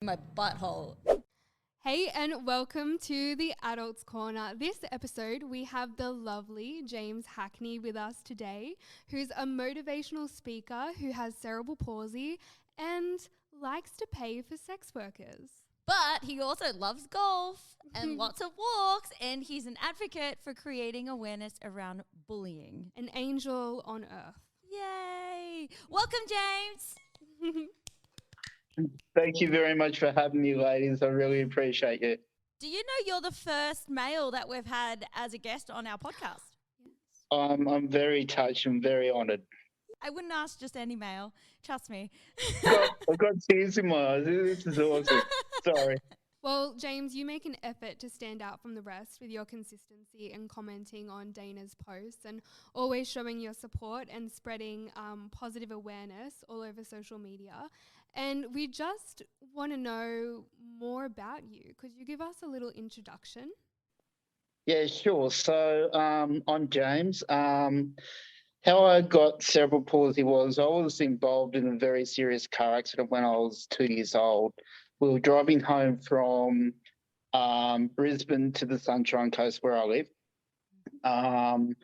my butthole. Hey, and welcome to the Adults Corner. This episode, we have the lovely James Hackney with us today, who's a motivational speaker who has cerebral palsy and likes to pay for sex workers. But he also loves golf and lots of walks, and he's an advocate for creating awareness around bullying. An angel on earth. Yay! Welcome, James. Thank you very much for having me, ladies. I really appreciate it. Do you know you're the first male that we've had as a guest on our podcast? I'm very touched and very honoured. I wouldn't ask just any male. Trust me. I've got tears in my eyes. This is awesome. Sorry. Well, James, you make an effort to stand out from the rest with your consistency and commenting on Dana's posts and always showing your support and spreading positive awareness all over social media. And we just want to know more about you. Could you give us a little introduction? Yeah, sure. So I'm James. How I got cerebral palsy was I was involved in a very serious car accident when I was 2 years old. We were driving home from Brisbane to the Sunshine Coast where I live in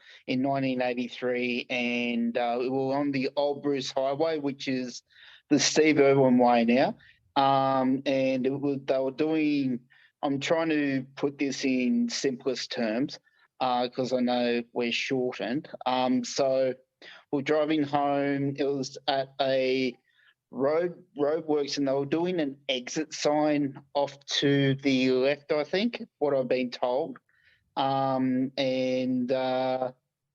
1983, and we were on the Old Bruce Highway, which is the Steve Irwin Way now, and they were doing. I'm trying to put this in simplest terms because I know we're shortened. So we're driving home. It was at a roadworks, and they were doing an exit sign off to the left, I think, what I've been told. And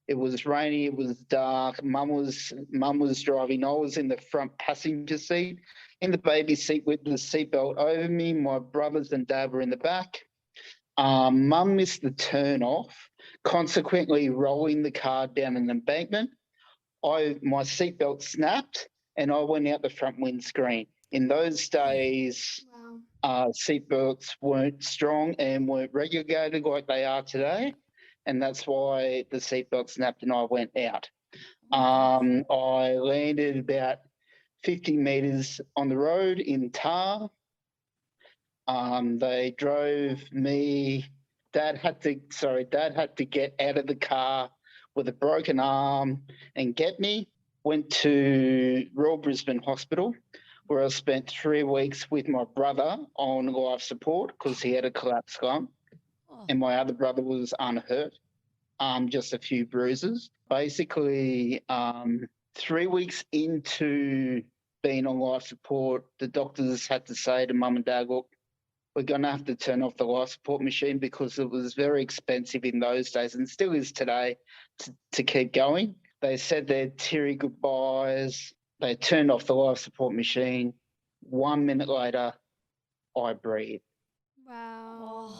it was rainy, it was dark. Mum was driving. I was in the front passenger seat, in the baby seat with the seatbelt over me. My brothers and dad were in the back. Mum missed the turn off, consequently rolling the car down an embankment. My seatbelt snapped and I went out the front windscreen. In those days, seatbelts weren't strong and weren't regulated like they are today, and that's why the seatbelt snapped and I went out. I landed about 50 metres on the road in tar. They drove me. Dad had to get out of the car with a broken arm and get me. Went to Royal Brisbane Hospital, where I spent 3 weeks with my brother on life support because he had a collapsed lung, and my other brother was unhurt, just a few bruises. Basically, 3 weeks into being on life support, the doctors had to say to Mum and Dad, look, we're going to have to turn off the life support machine because it was very expensive in those days and still is today to keep going. They said their teary goodbyes. They turned off the life support machine. 1 minute later, I breathed. Wow.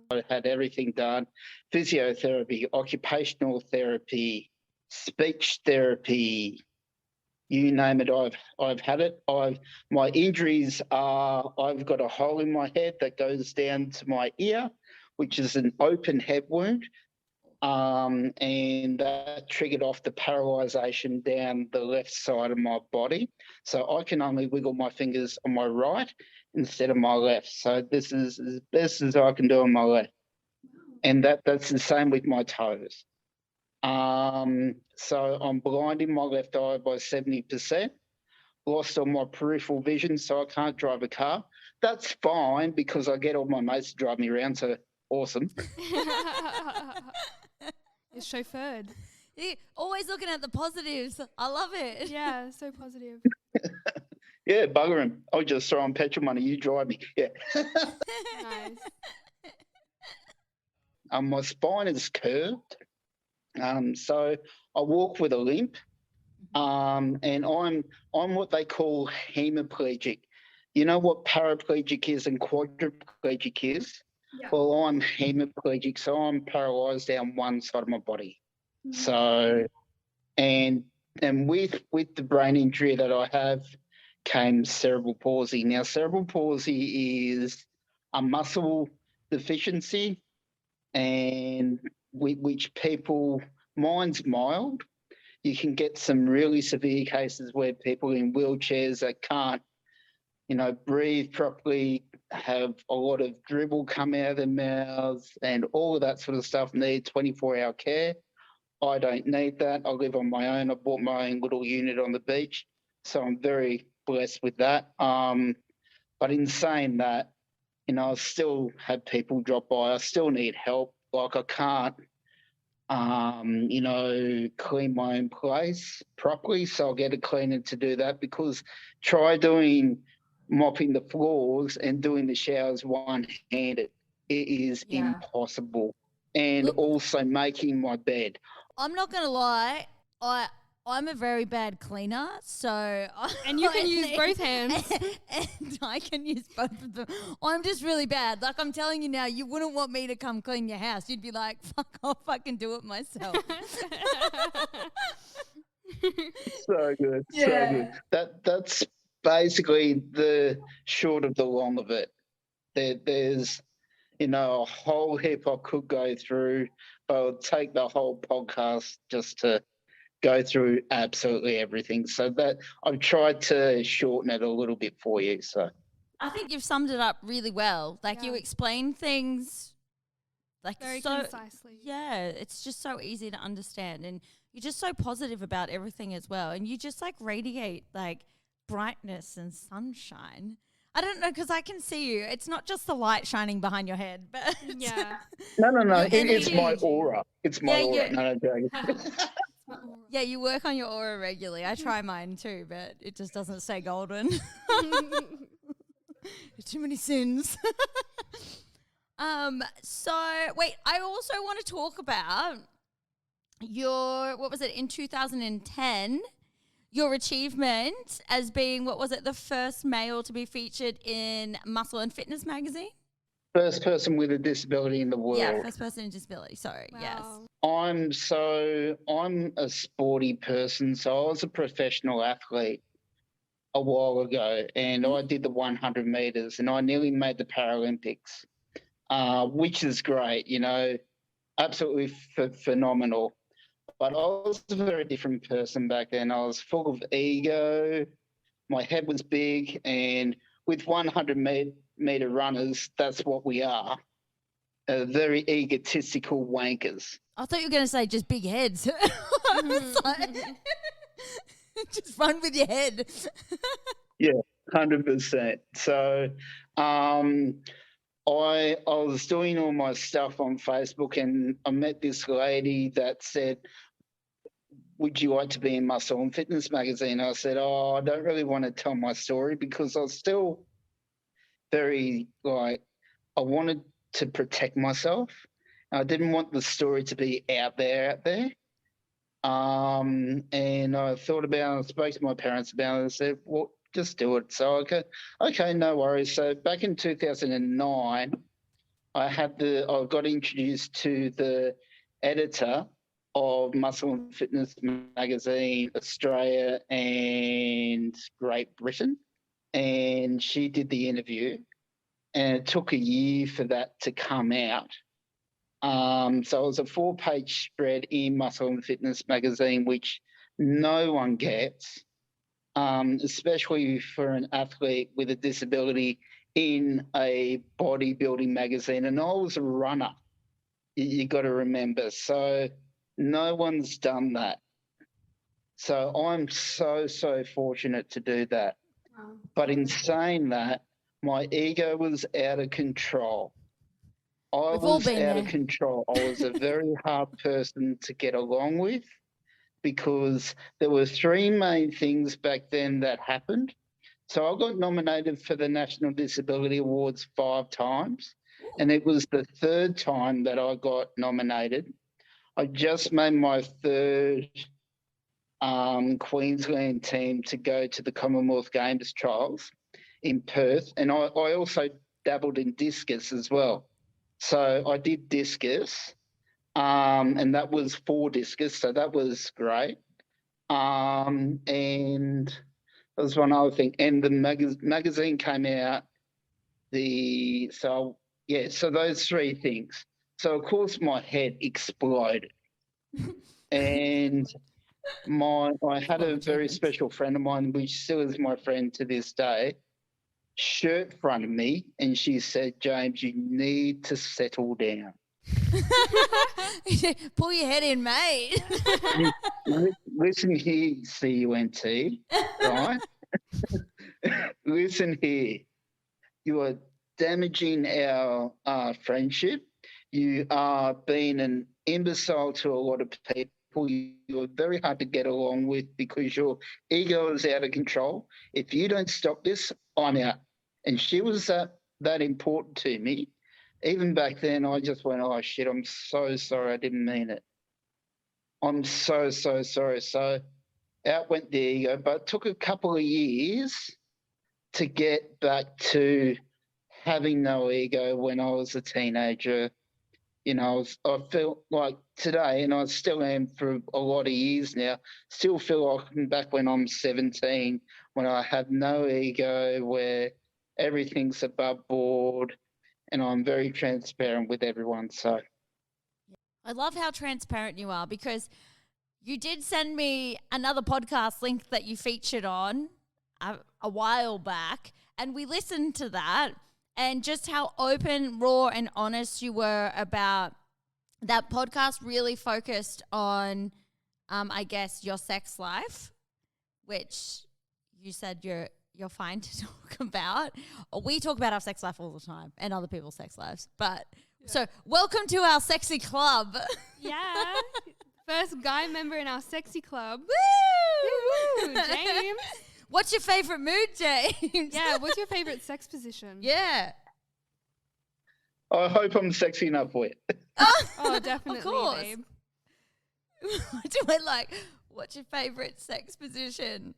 I had everything done: physiotherapy, occupational therapy, speech therapy, you name it. I've had it. My injuries are I've got a hole in my head that goes down to my ear, which is an open head wound. And that triggered off the paralysation down the left side of my body. So I can only wiggle my fingers on my right instead of my left. So this is as best as I can do on my left. And that's the same with my toes. So I'm blind in my left eye by 70%, lost all my peripheral vision, so I can't drive a car. That's fine because I get all my mates to drive me around, so awesome. You're chauffeured. Yeah, always looking at the positives. I love it. Yeah, so positive. Yeah, bugger him. I'll just throw on petrol money. You drive me. Yeah. Nice. My spine is curved, so I walk with a limp, and I'm what they call hemiplegic. You know what paraplegic is and quadriplegic is? Yeah. Well, I'm hemiplegic, so I'm paralysed down one side of my body. Mm-hmm. So, and with the brain injury that I have came cerebral palsy. Now, cerebral palsy is a muscle deficiency, and which people, mine's mild. You can get some really severe cases where people in wheelchairs that can't breathe properly, have a lot of dribble come out of their mouths, and all of that sort of stuff need 24-hour care. I don't need that. I live on my own. I bought my own little unit on the beach, so I'm very blessed with that. But in saying that, I still have people drop by. I still need help. Like I can't, clean my own place properly, so I'll get a cleaner to do that, because try doing mopping the floors and doing the showers one-handed. It is impossible. And Look, also making my bed. I'm not gonna lie, I'm a very bad cleaner, so And you can use both hands. and I can use both of them. I'm just really bad. Like I'm telling you now, you wouldn't want me to come clean your house. You'd be like, "Fuck off, I can do it myself." So good, so good. That's basically the short of the long of it. There's a whole heap I could go through, but it'll take the whole podcast just to go through absolutely everything. So that I've tried to shorten it a little bit for you. So I think you've summed it up really well. Like you explain things like very so concisely. Yeah, it's just so easy to understand, and you're just so positive about everything as well, and you just like radiate like brightness and sunshine. I don't know, because I can see you. It's not just the light shining behind your head, but Yeah. no, Your it's my energy. aura. It's my aura. Yeah. No, joking. Yeah, you work on your aura regularly. I try mine too, but it just doesn't stay golden. Too many sins. So wait, I also want to talk about in 2010, your achievement as being, the first male to be featured in Muscle and Fitness magazine? First person with a disability in the world. Yeah, first person with disability. Sorry, yes. I'm a sporty person, so I was a professional athlete a while ago, and I did the 100 meters, and I nearly made the Paralympics, which is great, absolutely phenomenal. But I was a very different person back then. I was full of ego. My head was big, and with 100-meter runners, that's what we are. Very egotistical wankers. I thought you were going to say just big heads. I was like, just run with your head. Yeah, 100%. So I was doing all my stuff on Facebook, and I met this lady that said, "Would you like to be in Muscle and Fitness magazine?" I said, "Oh, I don't really want to tell my story," because I was still very I wanted to protect myself. I didn't want the story to be out there. And I thought about it, I spoke to my parents about it, and said, "Well, just do it." So okay, no worries. So back in 2009, I got introduced to the editor of Muscle and Fitness magazine, Australia and Great Britain, and she did the interview, and it took a year for that to come out. So it was a 4-page spread in Muscle and Fitness magazine, which no one gets, especially for an athlete with a disability in a bodybuilding magazine. And I was a runner, you got to remember. So no one's done that. So I'm so fortunate to do that. But in saying that, my ego was out of control. I was out of control. I was a very hard person to get along with, because there were 3 main things back then that happened. So I got nominated for the National Disability Awards 5 times, and it was the 3rd time that I got nominated. I just made my 3rd Queensland team to go to the Commonwealth Games trials in Perth, and I also dabbled in discus as well. So I did discus, and that was 4 discus, so that was great. And there was one other thing, and the magazine came out. So those 3 things. So of course my head exploded, and I had a very special friend of mine, which still is my friend to this day. shirt front of me, and she said, "James, you need to settle down." Pull your head in, mate. Listen here, CUNT, right? Listen here. You are damaging our friendship. You are being an imbecile to a lot of people. You're very hard to get along with because your ego is out of control. If you don't stop this, I'm out. And she was that important to me. Even back then, I just went, "Oh, shit, I'm so sorry. I didn't mean it. I'm so, so sorry." So out went the ego, but it took a couple of years to get back to having no ego when I was a teenager. You know, I felt like today, and I still am for a lot of years now, still feel like I'm back when I'm 17, when I have no ego, where everything's above board, and I'm very transparent with everyone. So I love how transparent you are, because you did send me another podcast link that you featured on a while back, and we listened to that, and just how open, raw, and honest you were about that podcast. Really focused on, I guess, your sex life, which you said you're fine to talk about. We talk about our sex life all the time and other people's sex lives. But so welcome to our sexy club. Yeah. First guy member in our sexy club. Woo! Woo, James. What's your favorite mood, James? Yeah, what's your favorite sex position? Yeah. I hope I'm sexy enough for you. Oh, definitely, Of course. babe. What's your favorite sex position?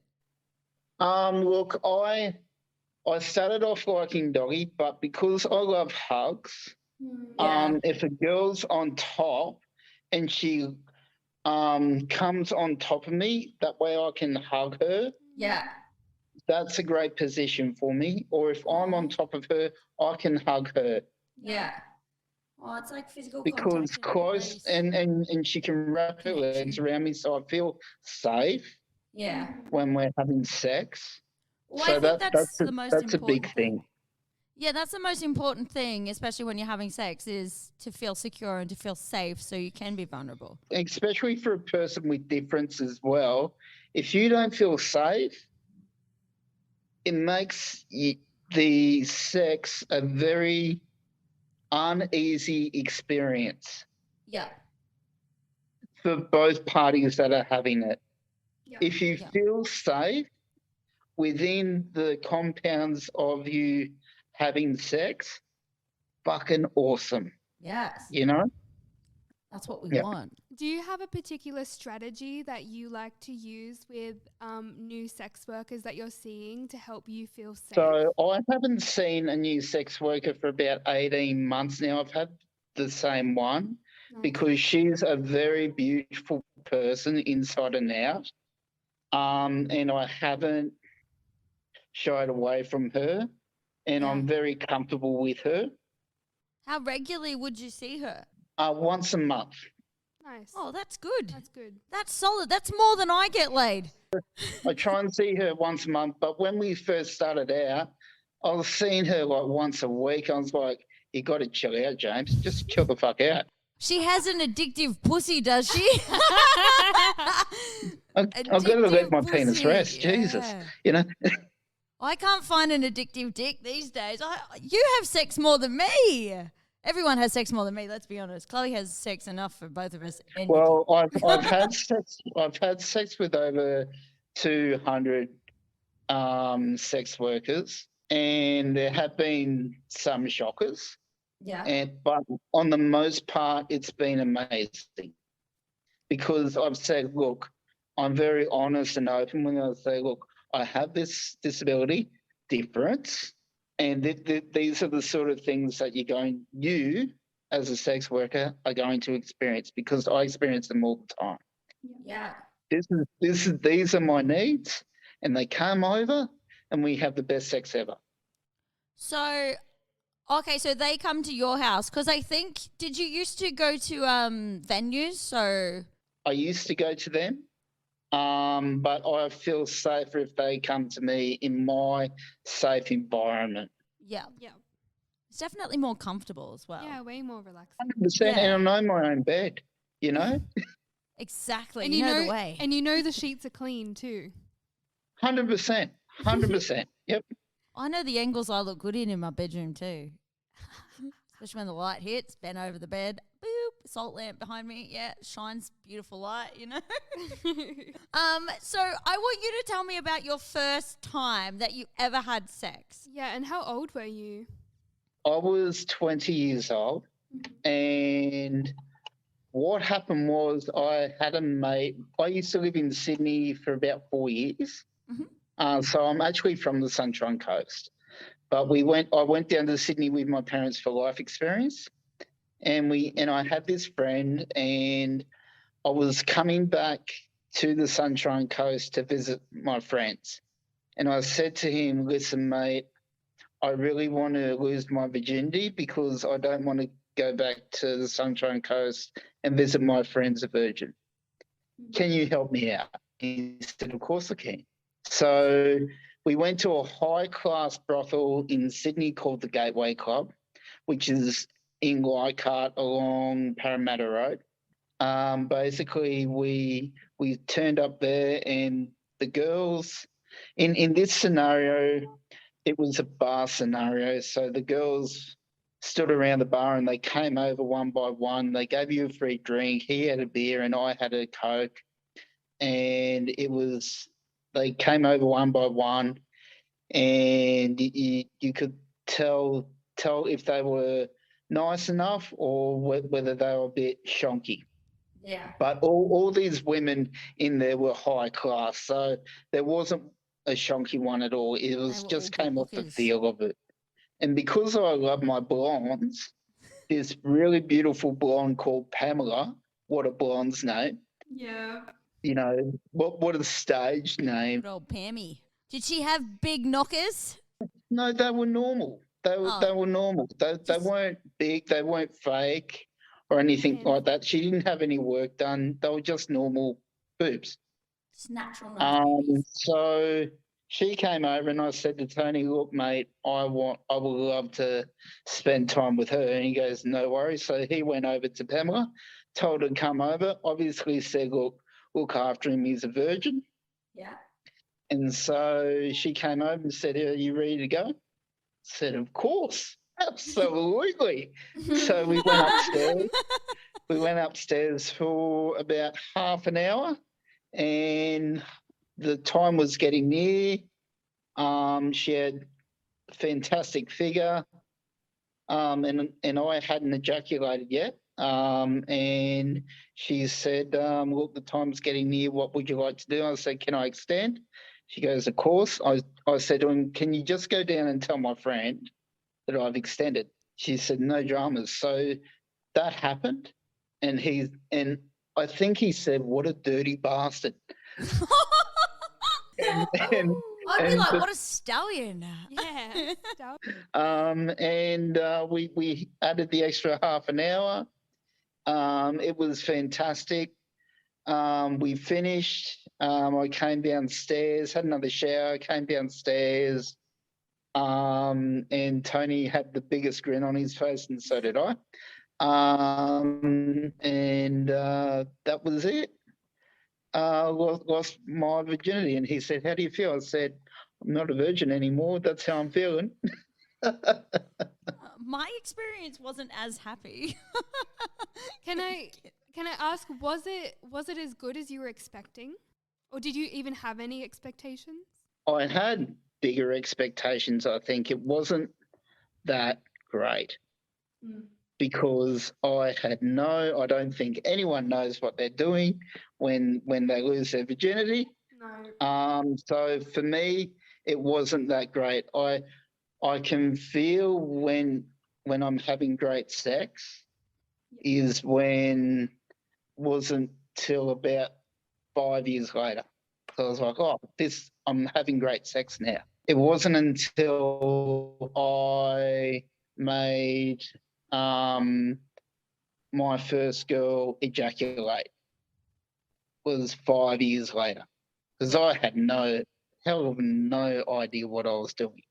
Look, I started off liking doggy, but because I love hugs, Yeah. if a girl's on top and she comes on top of me, that way I can hug her. Yeah. That's a great position for me. Or if I'm on top of her, I can hug her Yeah. Oh, it's like physical because contact close and she can wrap her legs Connection. around me, so I feel safe Yeah. when we're having sex. Well, So I think that's the most that's a important big thing. Yeah, that's the most important thing, especially when you're having sex, is to feel secure and to feel safe so you can be vulnerable. Especially for a person with difference as well. If you don't feel safe, it makes the sex a very uneasy experience Yeah. for both parties that are having it. Yeah. If you Yeah. feel safe within the compounds of you having sex, fucking awesome, Yes. you know? That's what we Yeah. want. Do you have a particular strategy that you like to use with new sex workers that you're seeing to help you feel safe? So I haven't seen a new sex worker for about 18 months now. I've had the same one Nice. because she's a very beautiful person inside and out. And I haven't shied away from her, and Yeah. I'm very comfortable with her. How regularly would you see her? Once a month. Nice. Oh, that's good. That's good. That's solid. That's more than I get laid. I try and see her once a month, but when we first started out, I was seeing her like once a week. I was like, "You got to chill out, James. Just chill the fuck out." She has an addictive pussy, does she? I've got to let my penis pussy, rest. Jesus, yeah. you know. I can't find an addictive dick these days. You have sex more than me. Everyone has sex more than me. Let's be honest. Chloe has sex enough for both of us. And Well, I've had sex. I've had sex with over 200 sex workers, and there have been some shockers. yeah, But on the most part, it's been amazing because I've said, look, I'm very honest and open when I say, look, I have this disability difference, and these are the sort of things that you as a sex worker are going to experience because I experience them all the time. yeah. These are my needs, and they come over, and we have the best sex ever. So, okay, so they come to your house because I think, did you used to go to venues? So, I used to go to them. but I feel safer if they come to me in my safe environment. Yeah. Yeah. It's definitely more comfortable as well. Yeah, way more relaxed. 100%, and I know my own bed, you know? Exactly. And you know the way. And you know the sheets are clean too. 100%. 100%. Yep. I know the angles I look good in my bedroom too. Especially when the light hits, bent over the bed, boop, salt lamp behind me. Yeah, shines beautiful light, you know. So I want you to tell me about your first time that you ever had sex. Yeah, and how old were you? I was 20 years old, and what happened was I had a mate. I used to live in Sydney for about 4 years. So I'm actually from the Sunshine Coast. But I went down to Sydney with my parents for life experience, and I had this friend, and I was coming back to the Sunshine Coast to visit my friends. And I said to him, listen, mate, I really want to lose my virginity because I don't want to go back to the Sunshine Coast and visit my friends a virgin. Can you help me out? He said, of course I can. So we went to a high-class brothel in Sydney called the Gateway Club, which is in Leichhardt along Parramatta Road. Basically, we turned up there, and the girls, in this scenario, it was a bar scenario. So the girls stood around the bar and they came over one by one. They gave you a free drink. He had a beer and I had a Coke. And they came over one by one, and you could tell if they were nice enough or whether they were a bit shonky. Yeah. But all these women in there were high class, so there wasn't a shonky one at all. It was just came off the feel of it. And because I love my blondes, this really beautiful blonde called Pamela, what a blonde's name. Yeah. You know, what a stage name. Good old Pammy. Did she have big knockers? No, they were normal. They were normal. They weren't big. They weren't fake or anything like that. She didn't have any work done. They were just normal boobs. Just natural nice So she came over and I said to Tony, look, mate, I would love to spend time with her. And he goes, no worries. So he went over to Pamela, told her to come over, obviously said, look after him, he's a virgin. Yeah. And so she came over and said, are you ready to go? I said, of course, absolutely. So we went upstairs. We went upstairs for about half an hour, and the time was getting near. She had a fantastic figure, and I hadn't ejaculated yet. And she said, look, the time's getting near. What would you like to do? I said, can I extend? She goes, of course. I said to him, can you just go down and tell my friend that I've extended? She said, no dramas. So that happened. And I think he said, what a dirty bastard. I'd be like, what a stallion. Yeah. And we added the extra half an hour. It was fantastic. We finished. I came downstairs, had another shower, came downstairs, and Tony had the biggest grin on his face, and so did I. And that was it. Lost my virginity, and he said, how do you feel? I said, I'm not a virgin anymore. That's how I'm feeling. My experience wasn't as happy. Can I ask, was it as good as you were expecting? Or did you even have any expectations? I had bigger expectations, I think. It wasn't that great because I don't think anyone knows what they're doing when they lose their virginity. No. So for me, it wasn't that great. I can feel when I'm having great sex is when wasn't till about 5 years later. So I was like, I'm having great sex now. It wasn't until I made my first girl ejaculate was 5 years later. because I had hell of no idea what I was doing.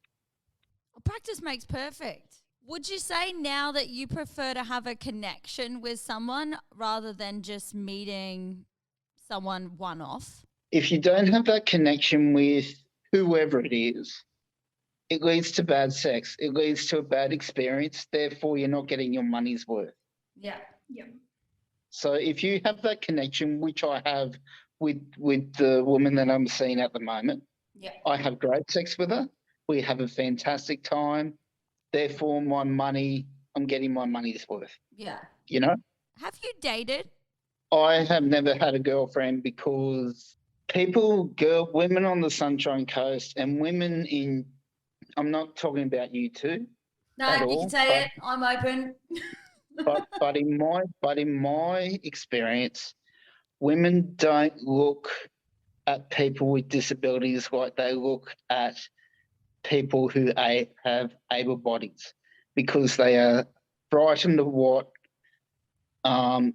Practice makes perfect. Would you say now that you prefer to have a connection with someone rather than just meeting someone one off? If you don't have that connection with whoever it is, it leads to bad sex. It leads to a bad experience. Therefore, you're not getting your money's worth. Yeah. Yeah. So if you have that connection, which I have with the woman that I'm seeing at the moment, Yeah. I have great sex with her. We have a fantastic time. Therefore, I'm getting my money's worth. Yeah. You know? Have you dated? I have never had a girlfriend because women on the Sunshine Coast and women I'm not talking about you two No, at you all. can say it. I'm open. but in my experience, women don't look at people with disabilities like they look at people who have able bodies, because they are frightened of what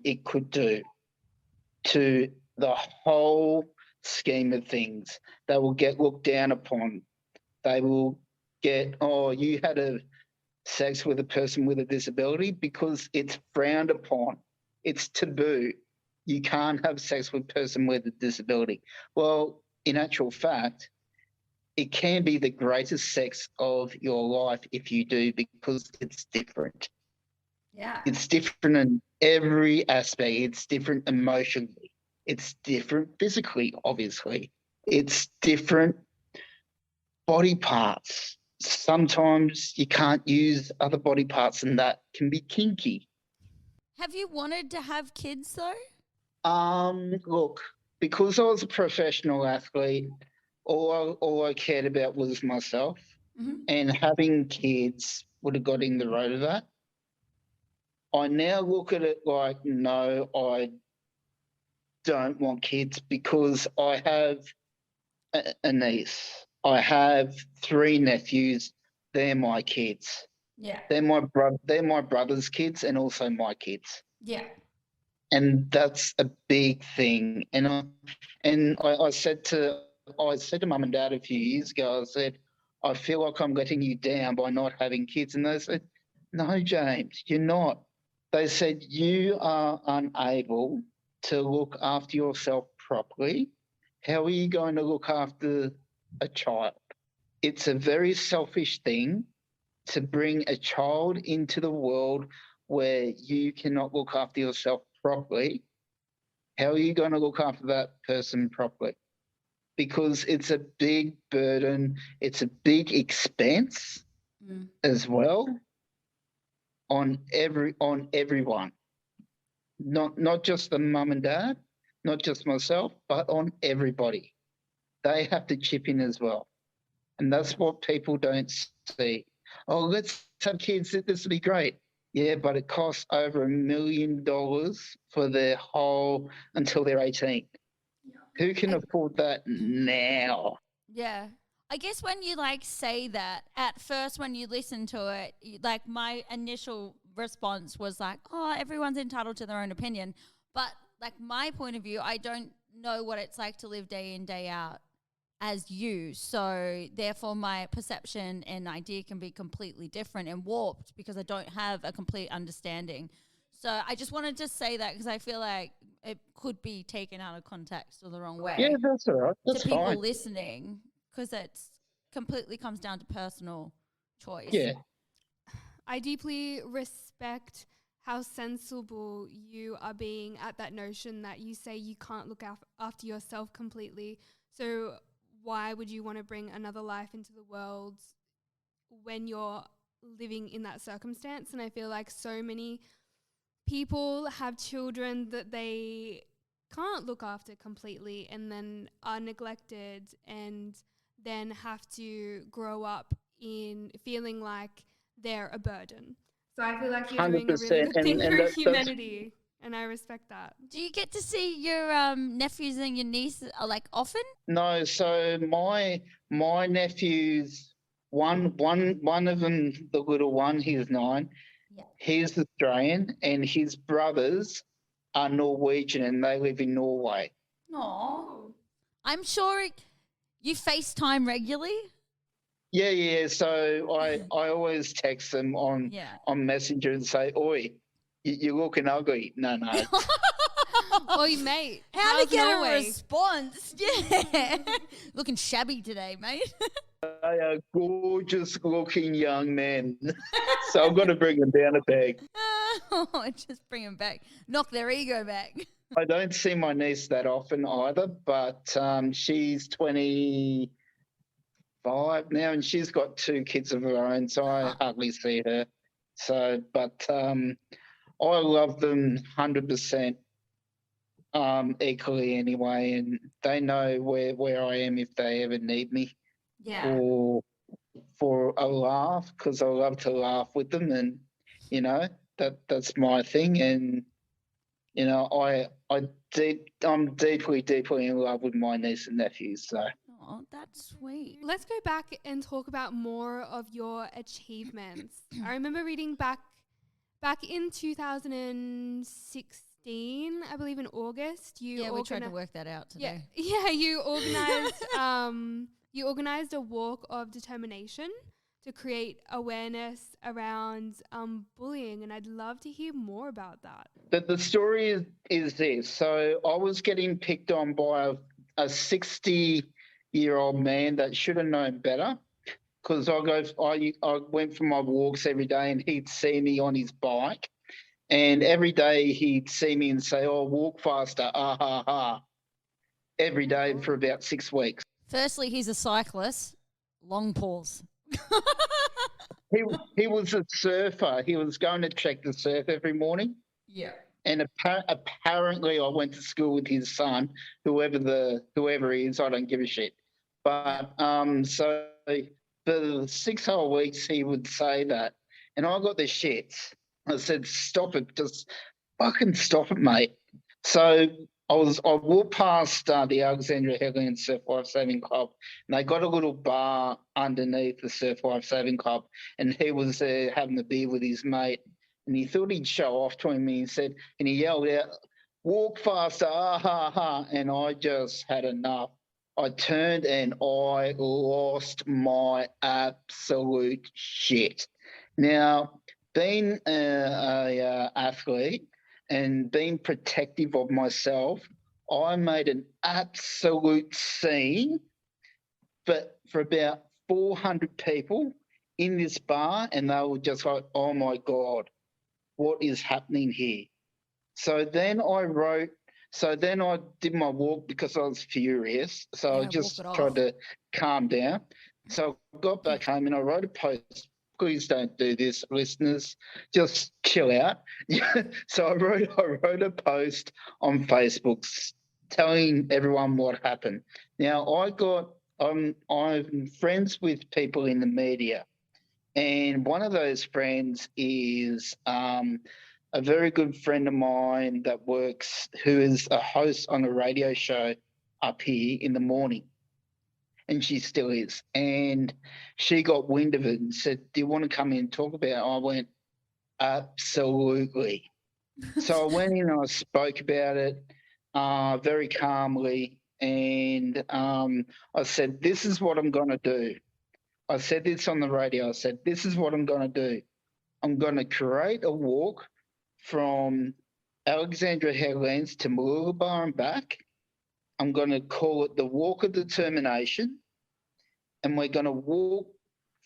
it could do to the whole scheme of things. They will get looked down upon. They will get, oh, you had a sex with a person with a disability, because it's frowned upon. It's taboo. You can't have sex with a person with a disability. Well, in actual fact, it can be the greatest sex of your life if you do, because it's different. Yeah. It's different in every aspect. It's different emotionally. It's different physically, obviously. It's different body parts. Sometimes you can't use other body parts, and that can be kinky. Have you wanted to have kids though? Look, because I was a professional athlete, all I cared about was myself, and having kids would have got in the road of that. I now look at it like, no, I don't want kids, because I have a niece. I have 3 nephews. They're my kids. Yeah. They're my brother's kids and also my kids. Yeah. And that's a big thing. And I said to mum and dad a few years ago, I said, I feel like I'm letting you down by not having kids. And they said, no, James, you're not. They said, you are unable to look after yourself properly. How are you going to look after a child? It's a very selfish thing to bring a child into the world where you cannot look after yourself properly. How are you going to look after that person properly? Because it's a big burden, it's a big expense as well on everyone. Not just the mum and dad, not just myself, but on everybody. They have to chip in as well. And that's what people don't see. Oh, let's have kids, this will be great. Yeah, but it costs over $1 million for their whole until they're 18. Who can afford that now? Yeah. I guess when you say that, at first when you listen to it, my initial response was oh, everyone's entitled to their own opinion. But my point of view, I don't know what it's like to live day in, day out as you. So therefore my perception and idea can be completely different and warped because I don't have a complete understanding. So I just wanted to say that because I feel like it could be taken out of context or the wrong way. Yeah, that's all right. That's to people fine. listening, because it completely comes down to personal choice. Yeah. I deeply respect how sensible you are being at that notion that you say you can't look after yourself completely. So why would you want to bring another life into the world when you're living in that circumstance? And I feel like so many people have children that they can't look after completely and then are neglected and then have to grow up in feeling like they're a burden. So I feel like you're doing a really good thing for humanity, and I respect that. Do you get to see your nephews and your niece often? No, so my nephews, one of them, the little one, he's 9. Yeah. He's Australian, and his brothers are Norwegian, and they live in Norway. No. I'm sure you FaceTime regularly. Yeah. So I always text them on Messenger and say, "Oi, you're looking ugly." No. Oi, mate. How to get Norway? a response? Yeah, looking shabby today, mate. They are gorgeous looking young men. So I've got to bring them down a peg. Just bring them back. Knock their ego back. I don't see my niece that often either, but she's 25 now and she's got 2 kids of her own, so I hardly see her. So, but I love them 100% equally anyway, and they know where I am if they ever need me. Yeah. For a laugh, because I love to laugh with them, and you know that's my thing. And you know I'm deeply in love with my niece and nephews. So Oh, that's sweet. Let's go back and talk about more of your achievements. I remember reading back in 2016, I believe in August. We tried to work that out today. Yeah, you organized a walk of determination to create awareness around bullying, and I'd love to hear more about that. the story is this. So I was getting picked on by a 60-year-old man that should have known better, because I went for my walks every day and he'd see me on his bike, and every day he'd see me and say, "Oh, walk faster, every day for about 6 weeks. Firstly, he's a cyclist. Long pause. He was a surfer. He was going to check the surf every morning. Yeah. And apparently I went to school with his son, whoever he is, I don't give a shit. But so for 6 whole weeks he would say that, and I got the shits. I said, "Stop it, just fucking stop it, mate." So I walked past the Alexandria Headland Surf Life Saving Club, and they got a little bar underneath the Surf Life Saving Club, and he was there having a beer with his mate, and he thought he'd show off to him, and he yelled out, "Walk faster, and I just had enough. I turned and I lost my absolute shit. Now, being a athlete and being protective of myself, I made an absolute scene for about 400 people in this bar, and they were just like, "Oh my God, what is happening here?" So then I did my walk because I was furious. So I just tried to calm down. So I got back home and I wrote a post. Please don't do this, listeners. Just chill out. So I wrote a post on Facebook telling everyone what happened. Now I'm friends with people in the media, and one of those friends is a very good friend of mine who is a host on a radio show up here in the morning, and she still is. And she got wind of it and said, "Do you want to come in and talk about it?" I went, "Absolutely." So I went in and I spoke about it very calmly, and I said, "This is what I'm going to do." I said this on the radio. I said, "This is what I'm going to do. I'm going to create a walk from Alexandria Headlands to Mooloolaba and back. I'm going to call it the Walk of Determination, and we're going to walk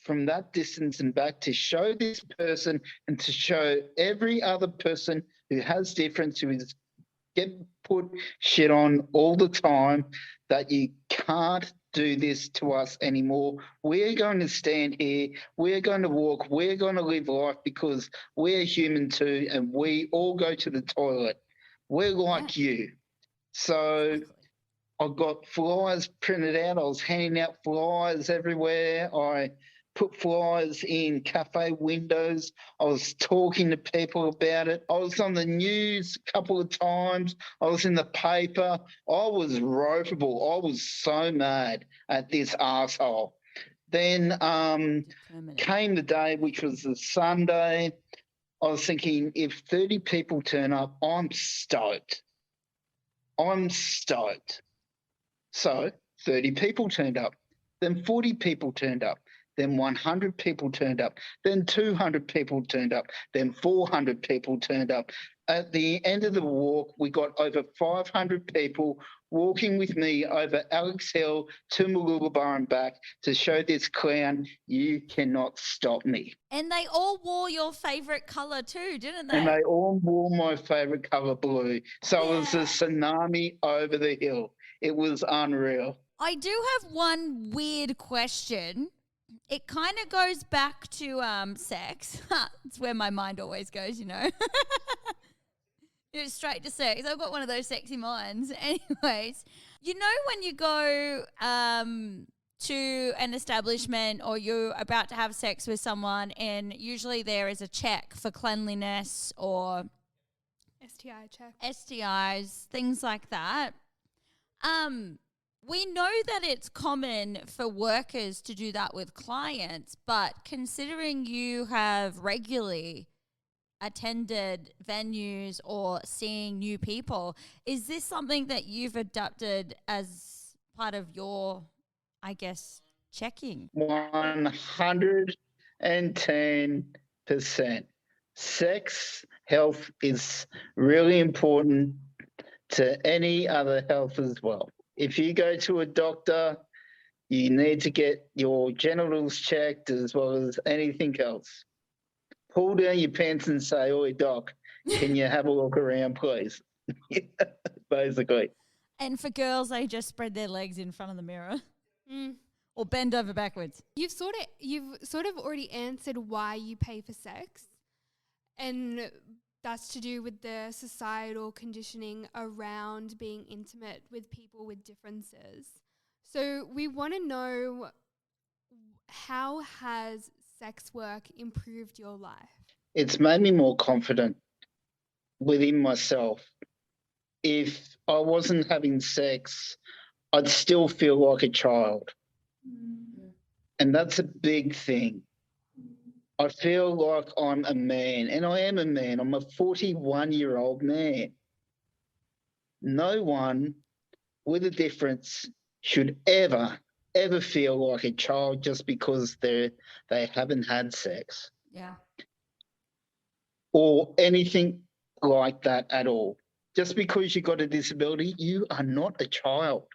from that distance and back to show this person and to show every other person who has difference, who is get put shit on all the time, that you can't do this to us anymore. We're going to stand here, we're going to walk, we're going to live life because we're human too, and we all go to the toilet. We're like you." So I got flyers printed out. I was handing out flyers everywhere. I put flyers in cafe windows. I was talking to people about it. I was on the news a couple of times. I was in the paper. I was ropeable. I was so mad at this asshole. Then came the day, which was the Sunday. I was thinking, if 30 people turn up, I'm stoked. I'm stoked. So 30 people turned up, then 40 people turned up, then 100 people turned up, then 200 people turned up, then 400 people turned up. At the end of the walk, we got over 500 people walking with me over Alex Hill to Mooloolaba and back to show this clown, you cannot stop me. And they all wore your favourite colour too, didn't they? And they all wore my favourite colour, blue. So it was a Yeah. tsunami over the hill. It was unreal. I do have one weird question. It kind of goes back to sex. It's where my mind always goes, you know. Straight to sex. I've got one of those sexy minds. Anyways, you know when you go to an establishment or you're about to have sex with someone and usually there is a check for cleanliness or STI check. STIs, things like that. We know that it's common for workers to do that with clients, but considering you have regularly attended venues or seeing new people, is this something that you've adapted as part of your, I guess, checking? 110%. Sex health is really important to any other health as well. If you go to a doctor, you need to get your genitals checked as well as anything else. Pull down your pants and say, oi, doc, can you have a look around, please? Basically. And for girls, they just spread their legs in front of the mirror or bend over backwards. You've sort of already answered why you pay for sex, and that's to do with the societal conditioning around being intimate with people with differences. So we want to know, how has sex work improved your life? It's made me more confident within myself. If I wasn't having sex, I'd still feel like a child. And that's a big thing. I feel like I'm a man, and I am a man. I'm a 41-year-old man. No one with a difference should ever feel like a child just because they haven't had sex. Yeah. Or anything like that at all. Just because you got a disability, you are not a child.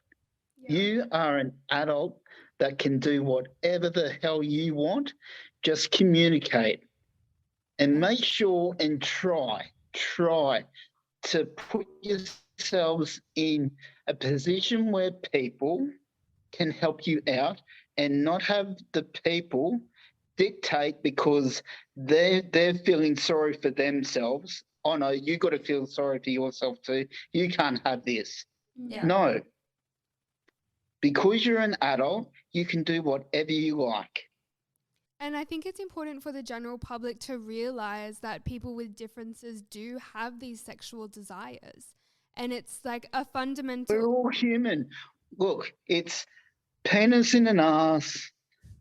Yeah. You are an adult that can do whatever the hell you want. Just communicate and make sure and try to put yourselves in a position where people can help you out and not have the people dictate because they're feeling sorry for themselves. Oh no, you got to feel sorry for yourself too. You can't have this. Yeah. No. Because you're an adult, you can do whatever you like. And I think it's important for the general public to realize that people with differences do have these sexual desires. And it's like a fundamental... We're all human. Look, it's penis in an ass,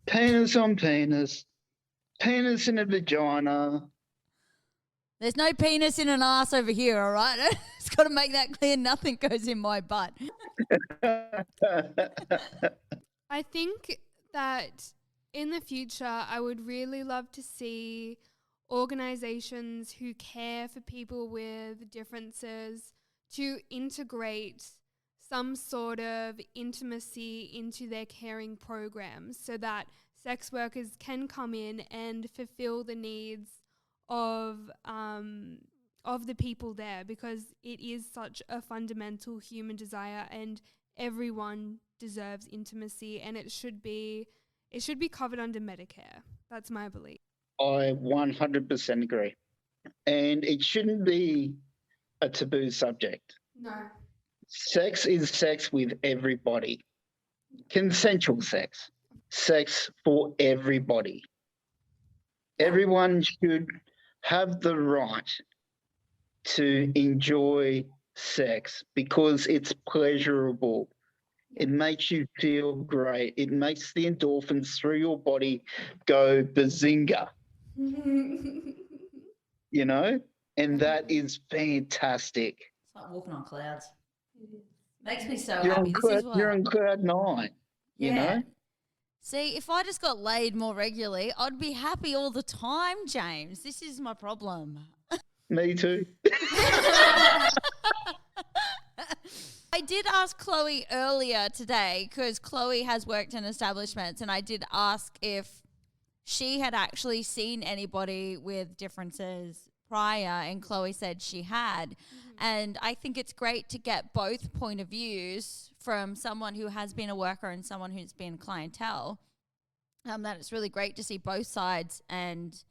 penis on penis, penis in a vagina. There's no penis in an ass over here, all right? It's got to make that clear. Nothing goes in my butt. I think that in the future, I would really love to see organizations who care for people with differences to integrate some sort of intimacy into their caring programs so that sex workers can come in and fulfill the needs of the people there, because it is such a fundamental human desire and everyone deserves intimacy, and it should be covered under Medicare. That's my belief. I 100% agree. And it shouldn't be a taboo subject. No. Sex is sex with everybody. Consensual sex. Sex for everybody. Everyone should have the right to enjoy sex because it's pleasurable. It makes you feel great. It makes the endorphins through your body go bazinga, you know? And that is fantastic. It's like walking on clouds. Makes me so You're happy. you're on cloud nine, you know? See, if I just got laid more regularly, I'd be happy all the time, James. This is my problem. Me too. I did ask Chloe earlier today because Chloe has worked in establishments, and I did ask if she had actually seen anybody with differences prior, and Chloe said she had. And I think it's great to get both point of views from someone who has been a worker and someone who's been clientele. That it's really great to see both sides and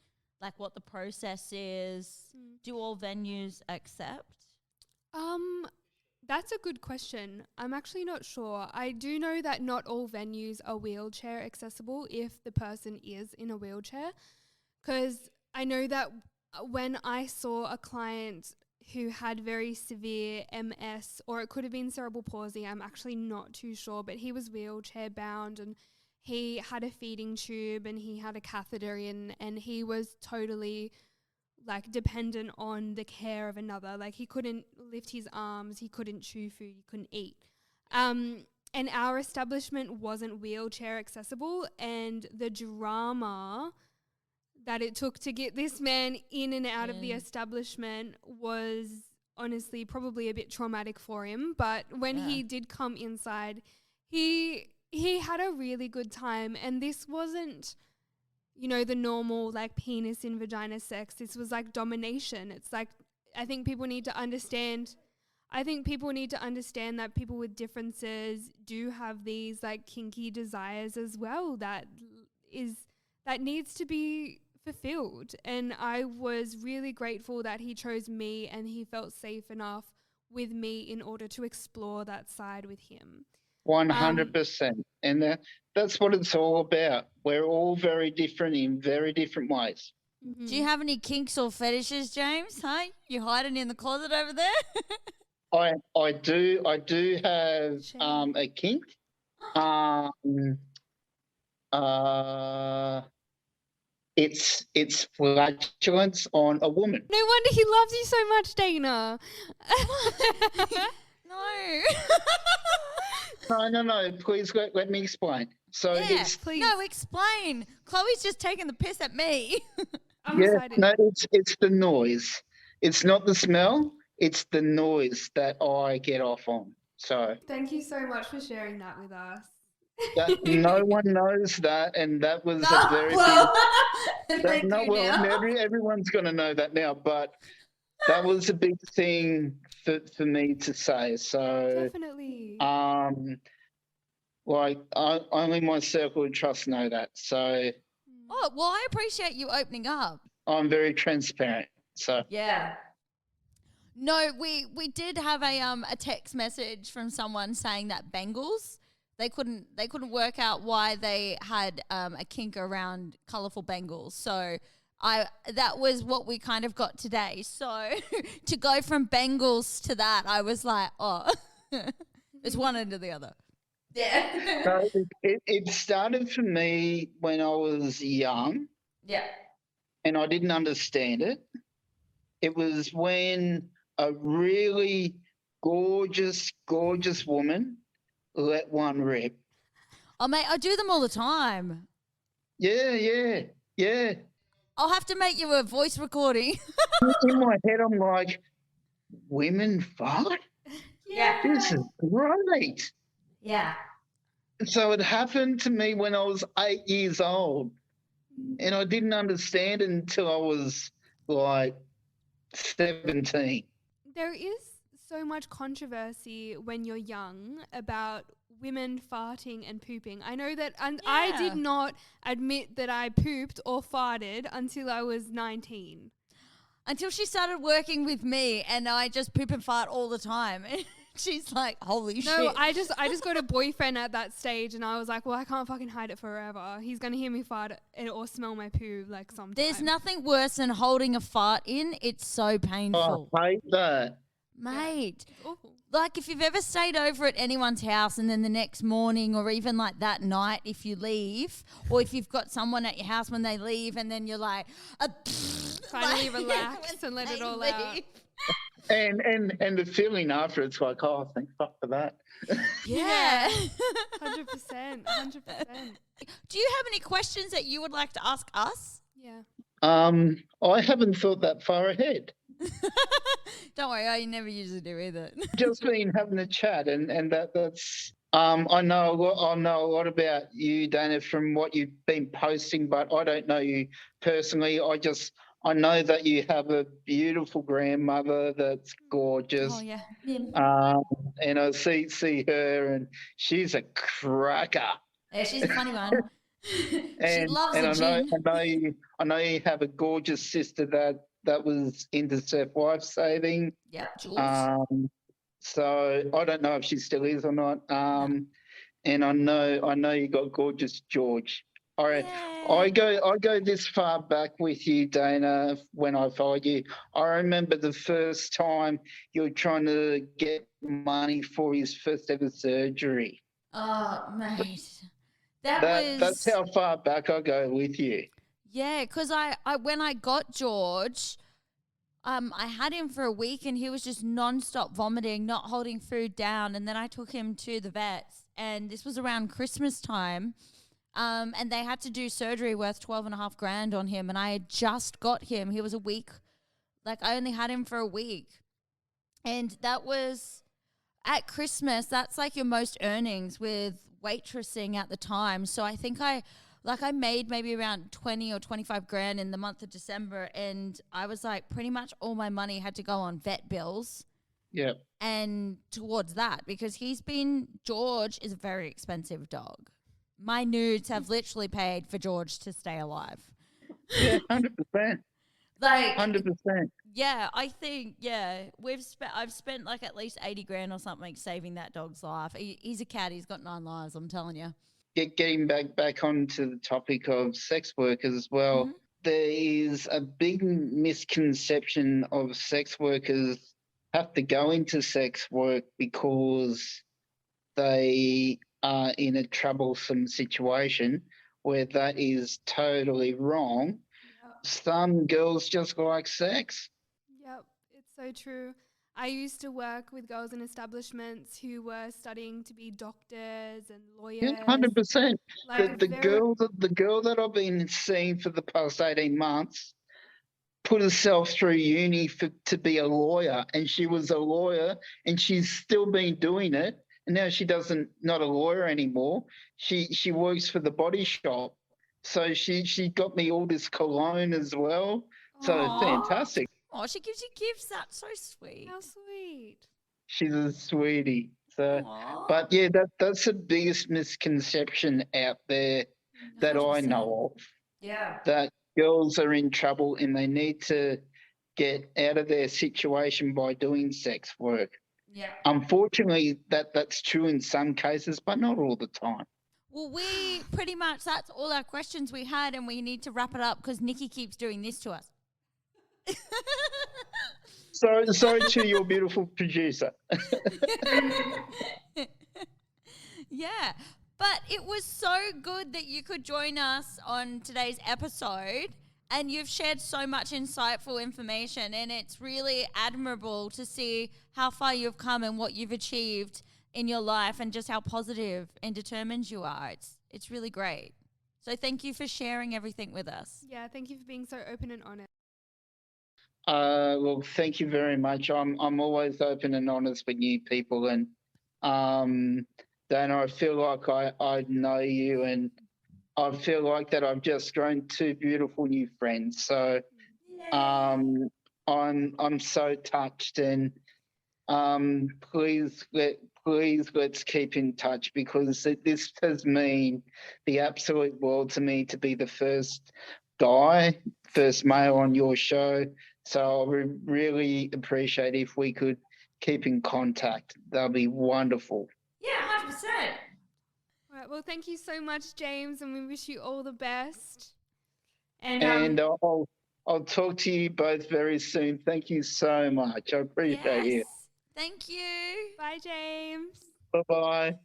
like what the process is. Do all venues accept? That's a good question. I'm actually not sure. I do know that not all venues are wheelchair accessible if the person is in a wheelchair, because I know that when I saw a client who had very severe MS, or it could have been cerebral palsy, I'm actually not too sure, but he was wheelchair bound and he had a feeding tube and he had a catheter in, and he was totally like dependent on the care of another. Like he couldn't lift his arms, he couldn't chew food, he couldn't eat. And our establishment wasn't wheelchair accessible, and the drama that it took to get this man in and out of the establishment was honestly probably a bit traumatic for him. But when he did come inside, he had a really good time, and this wasn't, you know, the normal like penis in vagina sex. This was like domination. It's like, I think people need to understand that people with differences do have these like kinky desires as well that needs to be fulfilled. And I was really grateful that he chose me and he felt safe enough with me in order to explore that side with him. 100%. And that's what it's all about. We're all very different in very different ways. Mm-hmm. Do you have any kinks or fetishes, James? Huh? You hiding in the closet over there? I do have a kink. It's flatulence on a woman. No wonder he loves you so much, Dana. No. Please let me explain. So please. No, explain. Chloe's just taking the piss at me. I'm excited. No, it's the noise. It's not the smell. It's the noise that I get off on. So thank you so much for sharing that with us. No one knows that, and that was a very big. Everyone's going to know that now, but that was a big thing for me to say. So definitely. Only my circle of trust know that. So. Oh well, I appreciate you opening up. I'm very transparent. So. Yeah. No, we did have a text message from someone saying that Bengals, they couldn't work out why they had a kink around colourful bangles. So that was what we kind of got today. So to go from Bengals to that, I was like, oh, it's one end or the other. Yeah. So it started for me when I was young. Yeah. And I didn't understand it. It was when a really gorgeous woman let one rip. Oh, mate, I do them all the time. Yeah. I'll have to make you a voice recording. In my head, I'm like, women fart? Yeah. This is great. Yeah. So it happened to me when I was 8 years old, and I didn't understand it until I was like 17. There is so much controversy when you're young about women farting and pooping. I know that, and I did not admit that I pooped or farted until I was 19. Until she started working with me, and I just poop and fart all the time. She's like, holy shit. No, I just got a boyfriend at that stage, and I was like, well, I can't fucking hide it forever. He's going to hear me fart or smell my poo like sometime. There's nothing worse than holding a fart in. It's so painful. Oh, I hate that. Mate. It's awful. Like if you've ever stayed over at anyone's house and then the next morning or even like that night if you leave, or if you've got someone at your house when they leave and then you're like... Finally relax and let it all out. And the feeling after, it's like, oh, thank fuck for that. Yeah. 100%. 100%. Do you have any questions that you would like to ask us? Yeah. I haven't thought that far ahead. Don't worry, I never usually do either. Just been having a chat, and that's. I know a lot about you, Dana, from what you've been posting, but I don't know you personally. I know that you have a beautiful grandmother that's gorgeous. Oh yeah. And I see her, and she's a cracker. Yeah, she's a funny one. She And loves and a gin. I know you have a gorgeous sister that was into self-life saving. Yeah, Jules. So I don't know if she still is or not. And I know you got gorgeous George. I go this far back with you, Dana. When I followed you, I remember the first time you were trying to get money for his first ever surgery. Oh, mate. That's how far back I go with you. Yeah, because I when I got George, I had him for a week and he was just nonstop vomiting, not holding food down. And then I took him to the vets, and this was around Christmas time. And they had to do surgery worth 12.5 grand on him. And I had just got him. He was a week. Like, I only had him for a week. And that was at Christmas. That's like your most earnings with waitressing at the time. So I think I made maybe around 20 or 25 grand in the month of December. And I was like, pretty much all my money had to go on vet bills. Yeah. And towards that, because George is a very expensive dog. My nudes have literally paid for George to stay alive. Yeah, 100%. Like 100%. Yeah, I think I've spent like at least 80 grand or something saving that dog's life. He's a cat. He's got 9 lives. I'm telling you. Getting back onto the topic of sex workers as well. Mhm. There is a big misconception of sex workers have to go into sex work because they are in a troublesome situation, where that is totally wrong. Yep. Some girls just like sex. Yep. It's so true. I used to work with girls in establishments who were studying to be doctors and lawyers. Yeah, 100%. Like The girl that I've been seeing for the past 18 months put herself through uni to be a lawyer, and she was a lawyer, and she's still been doing it. And now she not a lawyer anymore. She works for the body shop. So she got me all this cologne as well. So Aw. fantastic. Oh, she gives you gifts. That's so sweet. How sweet. She's a sweetie. So, Aw. but yeah, that's the biggest misconception out there that I 100%. know of. Yeah. That girls are in trouble and they need to get out of their situation by doing sex work. Yeah. Unfortunately, that's true in some cases, but not all the time. Well, we pretty much, that's all our questions we had, and we need to wrap it up because Nikki keeps doing this to us. Sorry to your beautiful producer. Yeah, but it was so good that you could join us on today's episode, and you've shared so much insightful information, and it's really admirable to see how far you've come and what you've achieved in your life and just how positive and determined you are. It's really great. So thank you for sharing everything with us. Yeah, thank you for being so open and honest. Well, thank you very much. I'm always open and honest with you people, and Dana, I feel like I know you, and I feel like that I've just grown 2 beautiful new friends. So I'm so touched, and please let's keep in touch, because this has meant the absolute world to me to be the first male on your show. So I would really appreciate if we could keep in contact. That'll be wonderful. Yeah, 100%. All right, well, thank you so much, James, and we wish you all the best. And I'll talk to you both very soon. Thank you so much. I appreciate you. Thank you. Bye, James. Bye-bye.